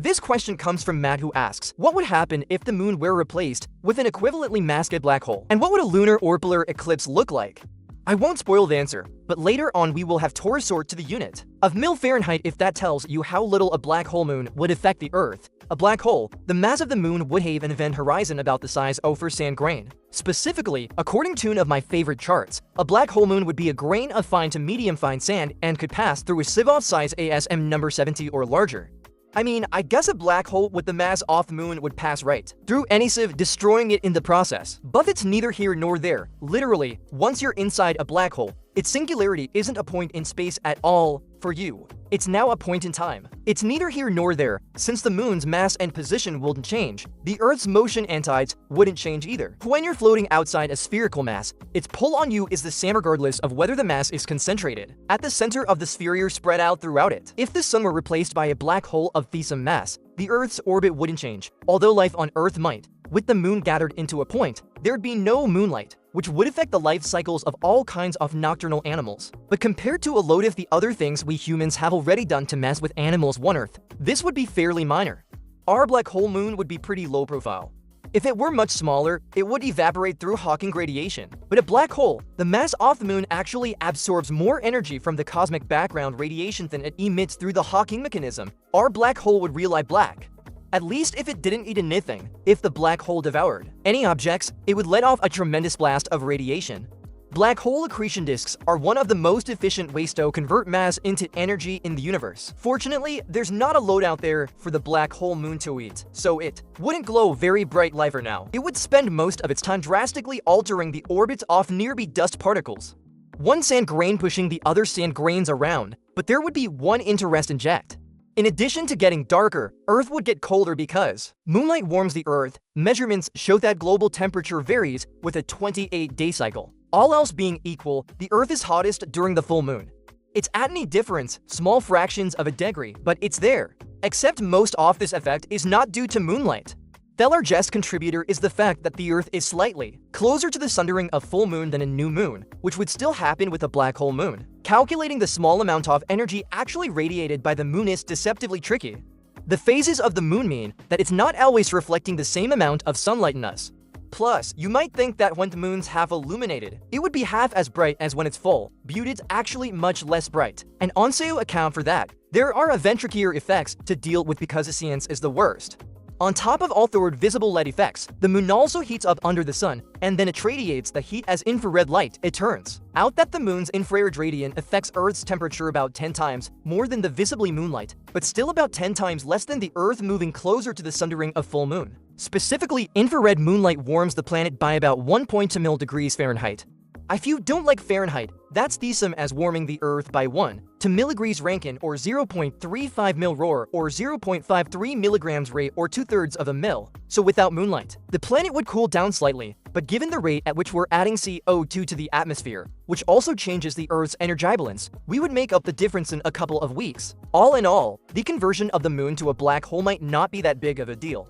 This question comes from Matt, who asks, what would happen if the moon were replaced with an equivalently massive black hole? And what would a lunar orbital eclipse look like? I won't spoil the answer, but later on we will have Torah sort to the unit of mil Fahrenheit if that tells you how little a black hole moon would affect the Earth. A black hole, the mass of the moon would have an event horizon about the size of a sand grain. Specifically, according to one of my favorite charts, a black hole moon would be a grain of fine to medium fine sand and could pass through a sieve of size ASM number 70 or larger. I mean, I guess a black hole with the mass of the moon would pass right through any sieve, destroying it in the process. But it's neither here nor there. Literally, once you're inside a black hole, its singularity isn't a point in space at all for you. It's now a point in time. It's neither here nor there, since the moon's mass and position wouldn't change. The Earth's motion and tides wouldn't change either. When you're floating outside a spherical mass, its pull on you is the same regardless of whether the mass is concentrated at the center of the sphere or spread out throughout it. If the sun were replaced by a black hole of the same mass, the Earth's orbit wouldn't change, although life on Earth might. With the moon gathered into a point, there'd be no moonlight, which would affect the life cycles of all kinds of nocturnal animals. But compared to a load of the other things we humans have already done to mess with animals on Earth, this would be fairly minor. Our black hole moon would be pretty low profile. If it were much smaller, it would evaporate through Hawking radiation. But a black hole, the mass of the moon actually absorbs more energy from the cosmic background radiation than it emits through the Hawking mechanism. Our black hole would really black. At least if it didn't eat anything. If the black hole devoured any objects, it would let off a tremendous blast of radiation. Black hole accretion disks are one of the most efficient ways to convert mass into energy in the universe. Fortunately, there's not a load out there for the black hole moon to eat, so it wouldn't glow very bright light for now. It would spend most of its time drastically altering the orbits of nearby dust particles. One sand grain pushing the other sand grains around, but there would be one interesting jet. In addition to getting darker, Earth would get colder because moonlight warms the Earth. Measurements show that global temperature varies with a 28-day cycle. All else being equal, the Earth is hottest during the full moon. It's at any difference, small fractions of a degree, but it's there. Except most of this effect is not due to moonlight. The largest contributor is the fact that the Earth is slightly closer to the sundering of full moon than a new moon, which would still happen with a black hole moon. Calculating the small amount of energy actually radiated by the moon is deceptively tricky. The phases of the moon mean that it's not always reflecting the same amount of sunlight in us. Plus, you might think that when the moon's half illuminated, it would be half as bright as when it's full, but it's actually much less bright. And to account for that, there are ventricular effects to deal with because the science is the worst. On top of all the visible light effects, the moon also heats up under the sun, and then it radiates the heat as infrared light. It turns out that the moon's infrared radiant affects Earth's temperature about 10 times more than the visibly moonlight, but still about 10 times less than the Earth moving closer to the sundering of full moon. Specifically, infrared moonlight warms the planet by about 1.2 degrees Fahrenheit. If you don't like Fahrenheit, that's the same as warming the Earth by 1 to milligrees Rankine or 0.35 mil rohr or 0.53 milligrams Ray or 2/3 of a mil. So without moonlight, the planet would cool down slightly, but given the rate at which we're adding CO2 to the atmosphere, which also changes the Earth's energy balance, we would make up the difference in a couple of weeks. All in all, the conversion of the moon to a black hole might not be that big of a deal.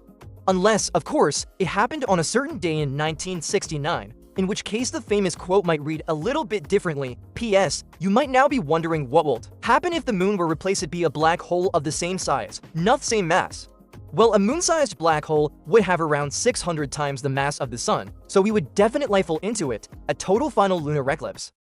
Unless, of course, it happened on a certain day in 1969, in which case the famous quote might read a little bit differently. P.S. You might now be wondering what would happen if the moon were replaced by a black hole of the same size, not same mass. Well, a moon-sized black hole would have around 600 times the mass of the sun, so we would definitely fall into it, a total final lunar eclipse.